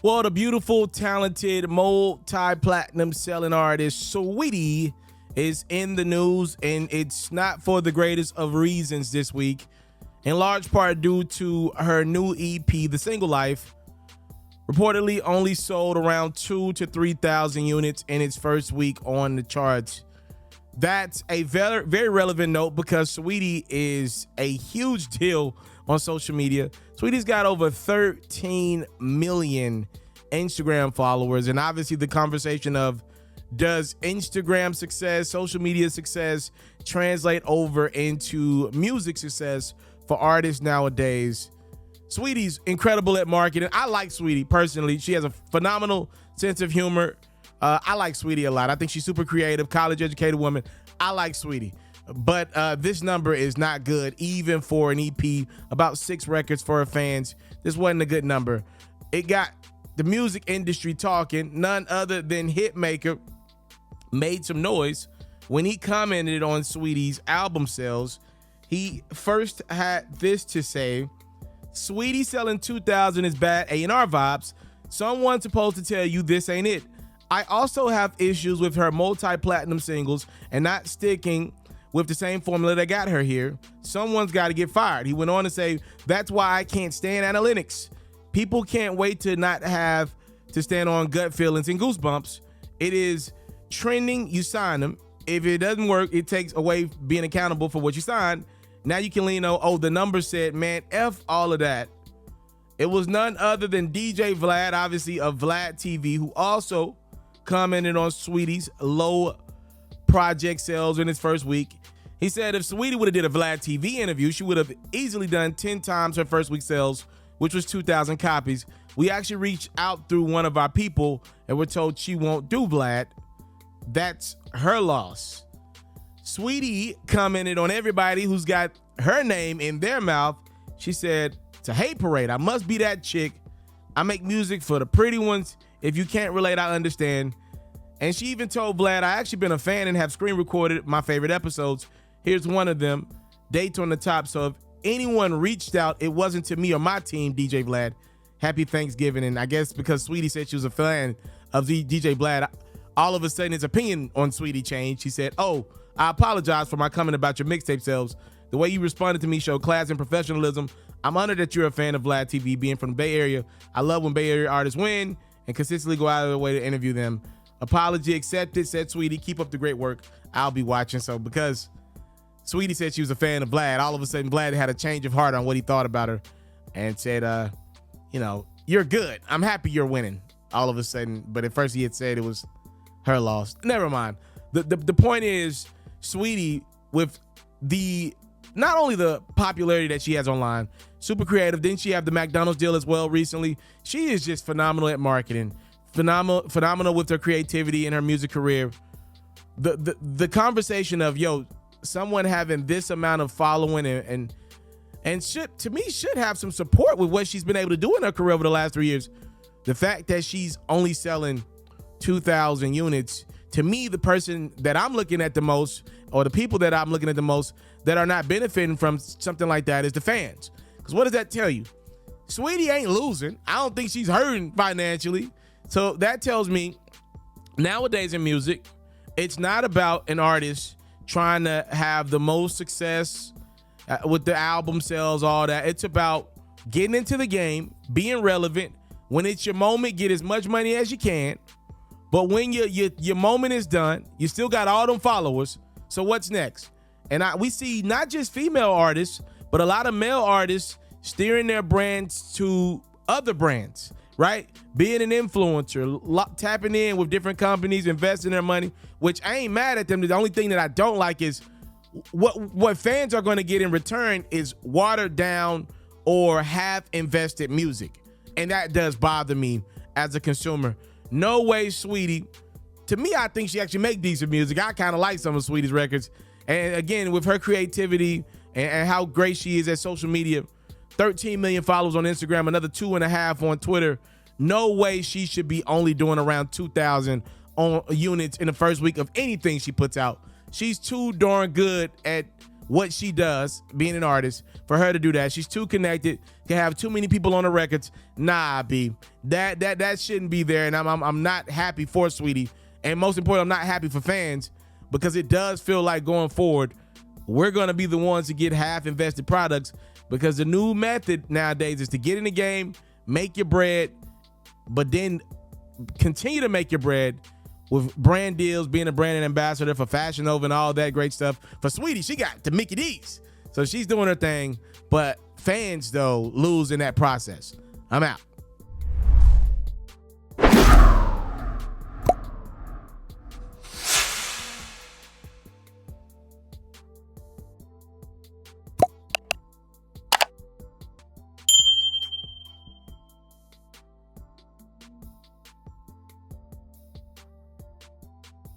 Well, the beautiful, talented, multi-platinum selling artist Saweetie is in the news, and it's not for the greatest of reasons this week, in large part due to her new EP, The Single Life, reportedly only sold around 2,000 to 3,000 units in its first week on the charts. That's a very, very relevant note because Saweetie is a huge deal on social media. Saweetie's got over 13 million Instagram followers, and obviously the conversation of does Instagram success, social media success translate over into music success for artists nowadays? Saweetie's incredible at marketing. I like Saweetie personally. She has a phenomenal sense of humor. I like Saweetie a lot. I think she's super creative, college-educated woman. I like Saweetie. But this number is not good, even for an EP, about 6 records for her fans. This wasn't a good number. It got the music industry talking. None other than Hitmaka made some noise when he commented on Saweetie's album sales. He first had this to say: Saweetie selling 2,000 is bad A&R vibes. Someone's supposed to tell you this ain't it. I also have issues with her multi-platinum singles and not sticking with the same formula that got her here. Someone's got to get fired. He went on to say, that's why I can't stand analytics. People can't wait to not have to stand on gut feelings and goosebumps. It is trending, you sign them. If it doesn't work, it takes away being accountable for what you signed. Now you can lean on, oh, the number said, man, F all of that. It was none other than DJ Vlad, obviously of Vlad TV, who also commented on Saweetie's low project sales in its first week. He said if Saweetie would have did a Vlad TV interview, she would have easily done 10 times her first week sales, which was 2,000 copies. We actually reached out through one of our people and we're told she won't do Vlad. That's her loss. Saweetie commented on everybody who's got her name in their mouth. She said, it's a hate parade. I must be that chick. I make music for the pretty ones. If you can't relate, I understand. And she even told Vlad, I actually been a fan and have screen recorded my favorite episodes. Here's one of them, dates on the top. So if anyone reached out, it wasn't to me or my team, DJ Vlad. Happy Thanksgiving. And I guess because Saweetie said she was a fan of the DJ Vlad, all of a sudden his opinion on Saweetie changed. She said, oh, I apologize for my comment about your mixtape sales. The way you responded to me showed class and professionalism. I'm honored that you're a fan of Vlad TV, being from the Bay Area. I love when Bay Area artists win and consistently go out of their way to interview them. Apology accepted, said Saweetie. Keep up the great work. I'll be watching. So because Saweetie said she was a fan of Vlad, all of a sudden Vlad had a change of heart on what he thought about her and said, you're good. I'm happy you're winning all of a sudden. But at first he had said it was her loss. Never mind. The point is, Saweetie, with the not only the popularity that she has online, super creative. Didn't she have the McDonald's deal as well recently? She is just phenomenal at marketing. Phenomenal with her creativity and her music career. The conversation of, someone having this amount of following and should have some support with what she's been able to do in her career over the last 3 years. The fact that she's only selling 2,000 units, to me, the person that I'm looking at the most, or the people that I'm looking at the most that are not benefiting from something like that, is the fans. Because what does that tell you? Saweetie ain't losing. I don't think she's hurting financially. So that tells me nowadays in music, it's not about an artist trying to have the most success with the album sales, all that. It's about getting into the game, being relevant. When it's your moment, get as much money as you can. But when your moment is done, you still got all them followers. So what's next? And we see not just female artists, but a lot of male artists steering their brands to other brands, right? Being an influencer, tapping in with different companies, investing their money, which I ain't mad at them. The only thing that I don't like is what fans are going to get in return is watered down or half invested music. And that does bother me as a consumer. No way, Saweetie. To me, I think she actually make decent music. I kind of like some of Saweetie's records. And again, with her creativity and how great she is at social media, 13 million followers on Instagram, another 2.5 on Twitter. No way she should be only doing around 2,000 units in the first week of anything she puts out. She's too darn good at what she does, being an artist, for her to do that. She's too connected, can have too many people on the records. Nah, B, that shouldn't be there, and I'm not happy for Saweetie, and most importantly, I'm not happy for fans, because it does feel like going forward, we're gonna be the ones to get half invested products, because the new method nowadays is to get in the game, make your bread, but then continue to make your bread with brand deals, being a brand ambassador for Fashion Nova and all that great stuff. For Saweetie, she got the Mickey D's. So she's doing her thing, but fans, though, lose in that process. I'm out.